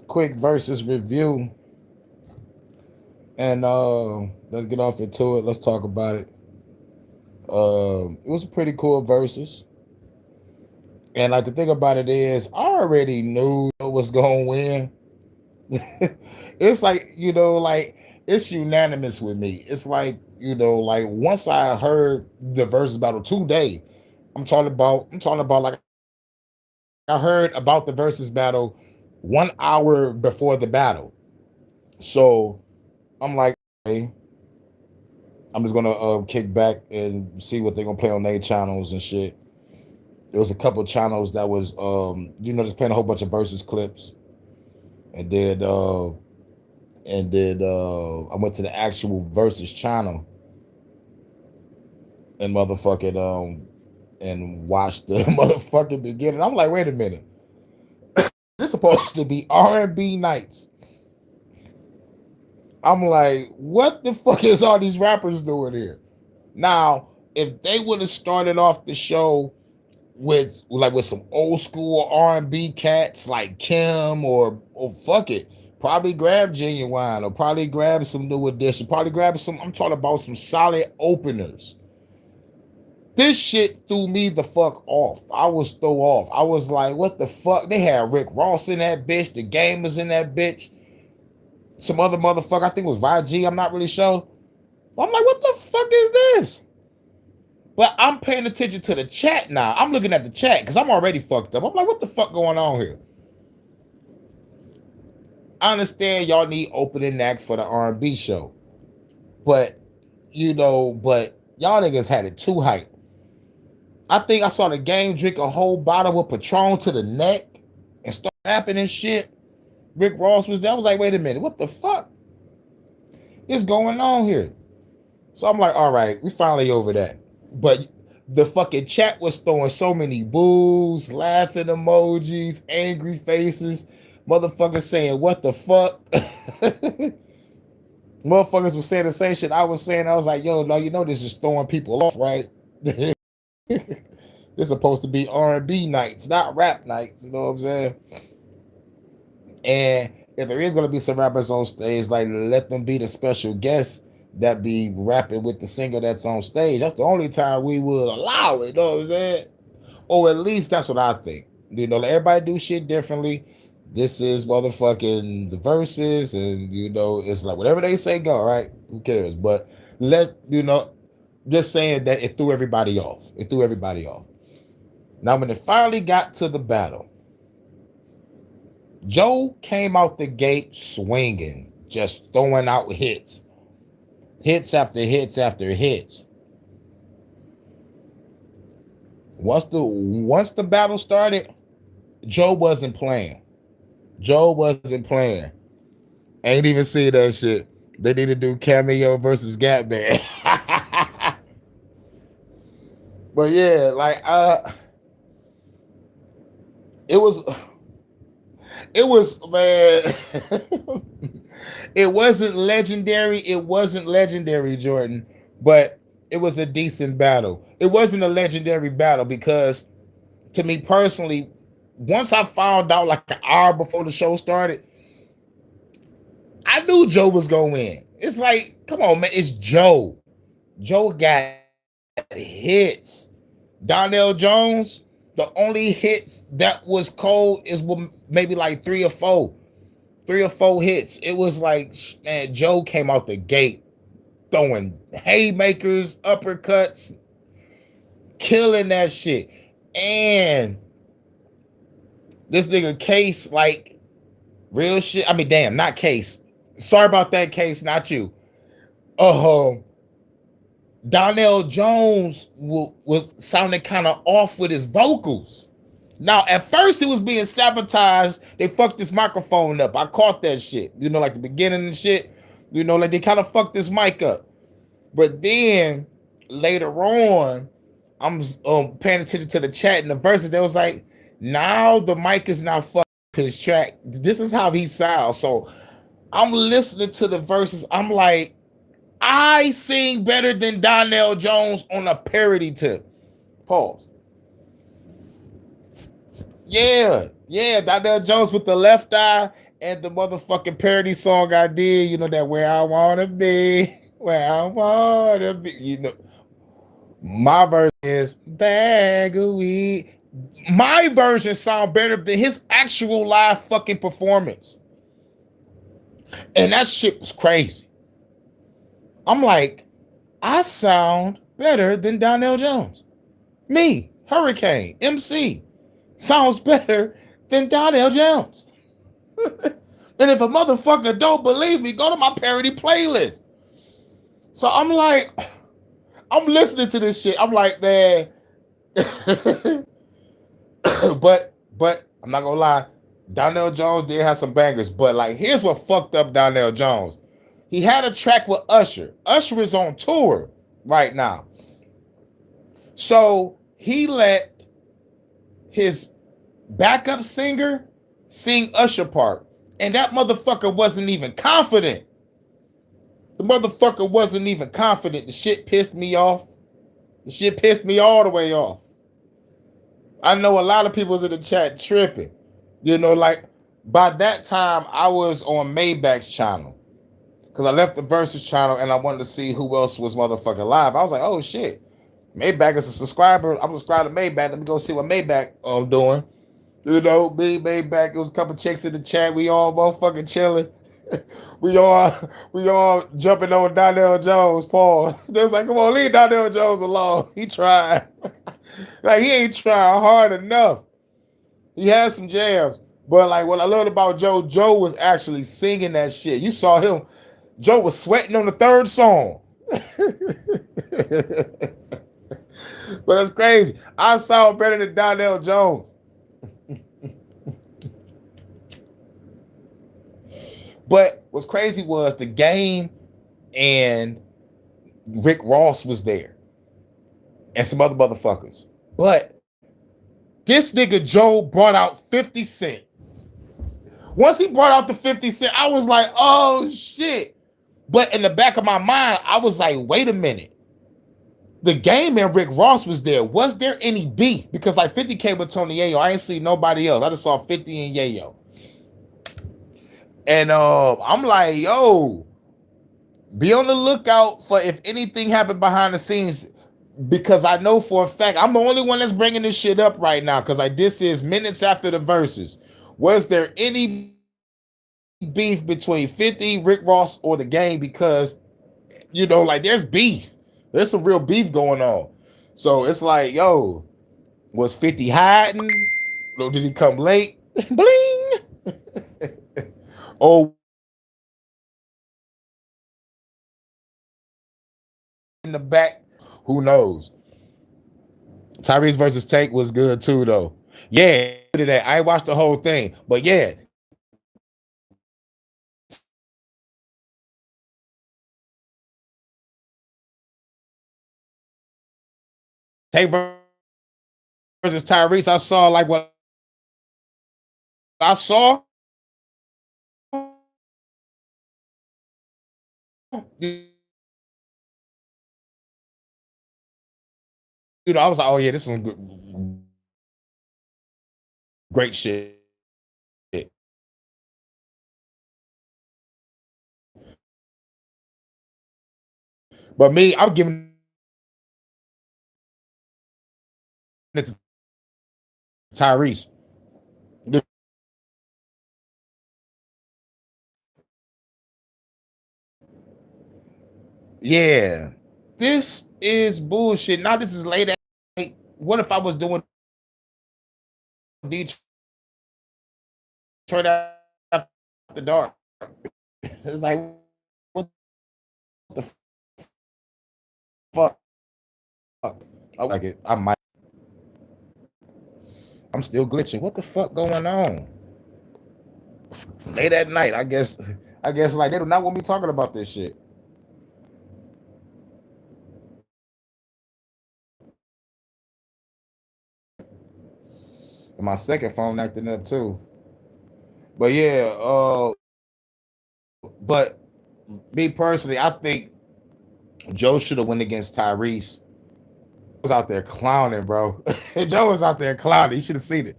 quick versus review, and let's get off into it. Let's talk about it. It was a pretty cool versus, and like the thing about it is, I already knew was going to win. It's like like it's unanimous with me. It's like like once I heard the versus battle today, I'm talking about like I heard about the versus battle 1 hour before the battle. So I'm like, okay, I'm just gonna kick back and see what they're gonna play on their channels and shit. There was a couple of channels that was just playing a whole bunch of versus clips, and I went to the actual versus channel and motherfucking and watched the motherfucking beginning. I'm like, wait a minute, this is supposed to be R&B nights. I'm like, what the fuck is all these rappers doing here? Now, if they would have started off the show with some old school R&B cats like Kim or fuck it, probably grab Genuine or probably grab some New Edition, probably grab some. I'm talking about some solid openers. This shit threw me the fuck off. I was thrown off. I was like, what the fuck? They had Rick Ross in that bitch. The Gamers in that bitch. Some other motherfucker, I think it was YG. I'm not really sure. I'm like, what the fuck is this? But I'm paying attention to the chat now. I'm looking at the chat because I'm already fucked up. I'm like, what the fuck going on here? I understand y'all need opening acts for the R&B show, but but y'all niggas had it too hype. I think I saw the game drink a whole bottle of Patron to the neck and start rapping and shit. Rick Ross was there. I was like, wait a minute, what the fuck is going on here? So I'm like, all right, we finally over that. But the fucking chat was throwing so many boos, laughing emojis, angry faces, motherfuckers saying, what the fuck? Motherfuckers was saying the same shit I was saying. I was like, yo, no, this is throwing people off, right? This supposed to be R&B nights, not rap nights. You know what I'm saying? And if there is gonna be some rappers on stage, like let them be the special guests that be rapping with the singer that's on stage. That's the only time we will allow it. You know what I'm saying? Or at least that's what I think. Let everybody do shit differently. This is motherfucking the verses, and it's like whatever they say, go, right? Who cares? But let just saying that it threw everybody off. It threw everybody off. Now, when it finally got to the battle, Joe came out the gate swinging, just throwing out hits, hits after hits after hits. Once the battle started, Joe wasn't playing. Joe wasn't playing. Ain't even see that shit. They need to do Cameo versus Gap Band. But yeah, like it was man. It wasn't legendary. It wasn't legendary, Jordan, but it was a decent battle. It wasn't a legendary battle because to me personally, once I found out like an hour before the show started, I knew Joe was gonna win. It's like, come on, man, it's Joe. Joe got hits. Donnell Jones, the only hits that was cold is maybe like three or four hits. It was like, man, Joe came out the gate throwing haymakers, uppercuts, killing that shit. And this nigga Case, like, real shit. I mean, damn, not Case. Sorry about that, Case, not you. Uh, Donnell Jones was sounding kind of off with his vocals. Now, at first, it was being sabotaged. They fucked this microphone up. I caught that shit. Like the beginning and shit. Like they kind of fucked this mic up. But then later on, I'm paying attention to the chat and the verses. They was like, now the mic is now fucked his track. This is how he sounds. So I'm listening to the verses. I'm like, I sing better than Donnell Jones on a parody tip. Pause. Yeah, Donnell Jones with the left eye And the motherfucking parody song I did, you know, that where I wanna be, where I wanna be, you know. My version is bag of weed. My version sound better than his actual live fucking performance. And that shit was crazy. I'm like, I sound better than Donnell Jones. Me, Hurricane, MC, sounds better than Donnell Jones. And if a motherfucker don't believe me, go to my parody playlist. So I'm like, I'm listening to this shit. I'm like, man. but I'm not gonna lie, Donnell Jones did have some bangers. But like, here's what fucked up Donnell Jones. He had a track with Usher. Usher is on tour right now. So he let his backup singer sing Usher part. And that motherfucker wasn't even confident. The motherfucker wasn't even confident. The shit pissed me off. The shit pissed me all the way off. I know a lot of people was in the chat tripping. You know, like by that time I was on Maybach's channel. Because I left the Versuz channel and I wanted to see who else was motherfucking live. I was like, oh shit. Maybach is a subscriber. I'm subscribed to Maybach. Let me go see what Maybach doing. You know, me, Maybach, it was a couple chicks in the chat. We all motherfucking chilling. we all jumping on Donnell Jones, Paul. They was like, come on, leave Donnell Jones alone. He tried. Like, he ain't trying hard enough. He had some jams. But like what I loved about Joe was actually singing that shit. You saw him. Joe was sweating on the third song. But it's crazy. I sound better than Donnell Jones. But what's crazy was the game and Rick Ross was there. And some other motherfuckers. But this nigga Joe brought out 50 Cent. Once he brought out the 50 Cent, I was like, oh shit. But in the back of my mind, I was like, wait a minute. The game and Rick Ross was there. Was there any beef? Because like 50 came with Tony Yayo. I ain't see nobody else. I just saw 50 and Yayo. And I'm like, yo, be on the lookout for if anything happened behind the scenes. Because I know for a fact, I'm the only one that's bringing this shit up right now. Because like this is minutes after the Versuz. Was there any beef between 50, Rick Ross, or the game? Because, you know, like there's beef. There's some real beef going on. So it's like, yo, was 50 hiding? Or did he come late? Bling! Oh, in the back, who knows? Tyrese versus Tank was good too, though. Yeah, I ain't watched the whole thing, but yeah. Tank versus Tyrese, I saw like what I saw. You know, I was like, oh yeah, this is some good, great shit. But me, I'm giving it to Tyrese. Yeah, this is bullshit. Now this is late at night. What if I was doing Detroit after dark? It's like, what the fuck? I like it. I might. I'm still glitching. What the fuck going on? Late at night. I guess like they do not want me talking about this shit. And my second phone acting up too. But yeah, but me personally, I think Joe should have went against Tyrese. Was out there clowning, bro. Joe was out there clowning. You should have seen it.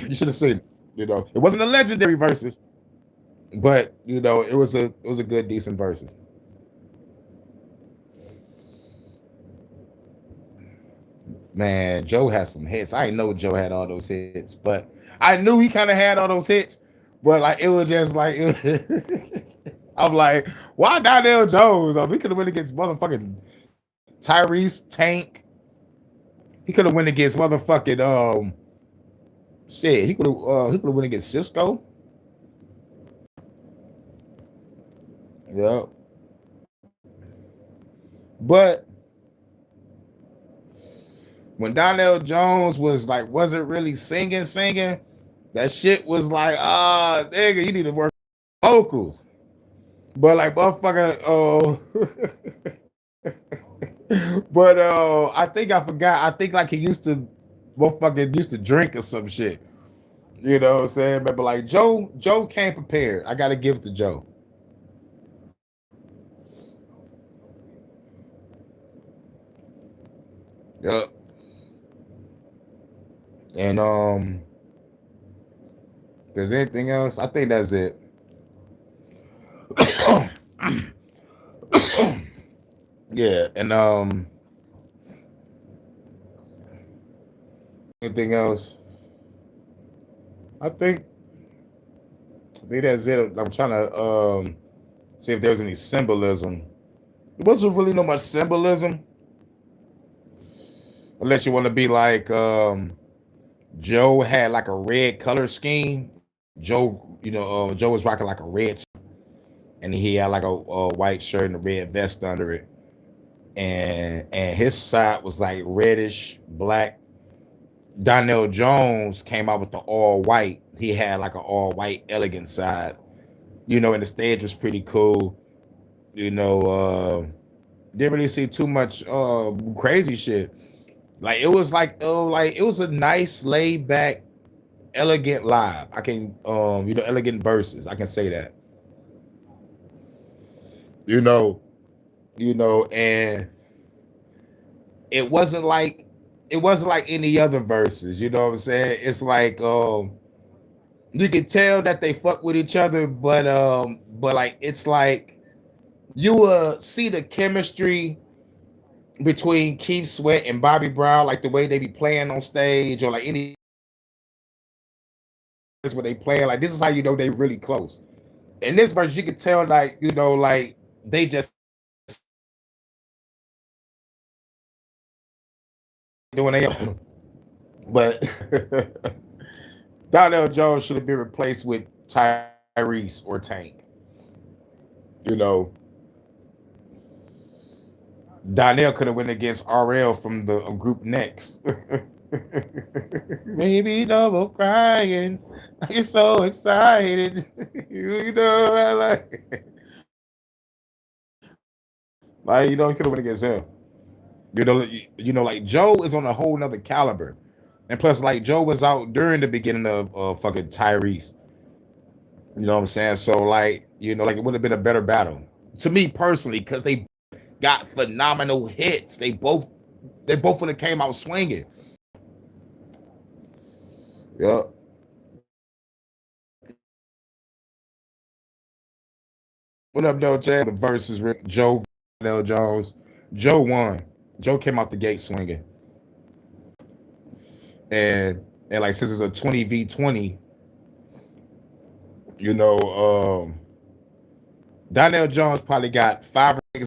You should have seen it. You know, it wasn't a legendary Versuz. But it was a good decent versus. Man, Joe had some hits. I didn't know Joe had all those hits, but I knew he kind of had all those hits. But like it was just like I'm like, why Donnell Jones? He could have went against motherfucking Tyrese Tank. He could have went against motherfucking shit. He could have went against Cisco. Yeah. But when Donnell Jones wasn't really singing, that shit was like, nigga, you need to work vocals. But like motherfucker, but I think I forgot. I think like he used to drink or some shit. You know what I'm saying? But like Joe came prepared. I gotta give it to Joe. Yeah. And if there's anything else, I think that's it. Yeah, and anything else? I think I think that's it. I'm trying to see if there's any symbolism. There wasn't really no much symbolism, unless you want to be like Joe had like a red color scheme. Joe was rocking like a red, and he had like a white shirt and a red vest under it, and his side was like reddish black. Donnell Jones came out with the all white. He had like an all white elegant side, and the stage was pretty cool. Didn't really see too much crazy shit. Like it was a nice laid back, elegant live. I can elegant verses. I can say that. You know, and it wasn't like any other verses. You know what I'm saying? It's like you can tell that they fuck with each other, but like it's like you will see the chemistry between Keith Sweat and Bobby Brown, like the way they be playing on stage, or like any where they playing. Like this is how you know they really close. In this verse, you can tell like like they just doing they but Donnell Jones should have been replaced with Tyrese or Tank. You know, Donnell could have went against RL from the group Next. Maybe double crying. I get so excited. I he could have went against him. Like Joe is on a whole nother caliber. And plus, like Joe was out during the beginning of fucking Tyrese. You know what I'm saying? So like, like it would have been a better battle. To me personally, because they got phenomenal hits. They both would have came out swinging. Yeah. What up, though, Jay? The versus Joe L. Jones. Joe won. Joe came out the gate swinging. And like since it's a 20v20, you know, Donnell Jones probably got 5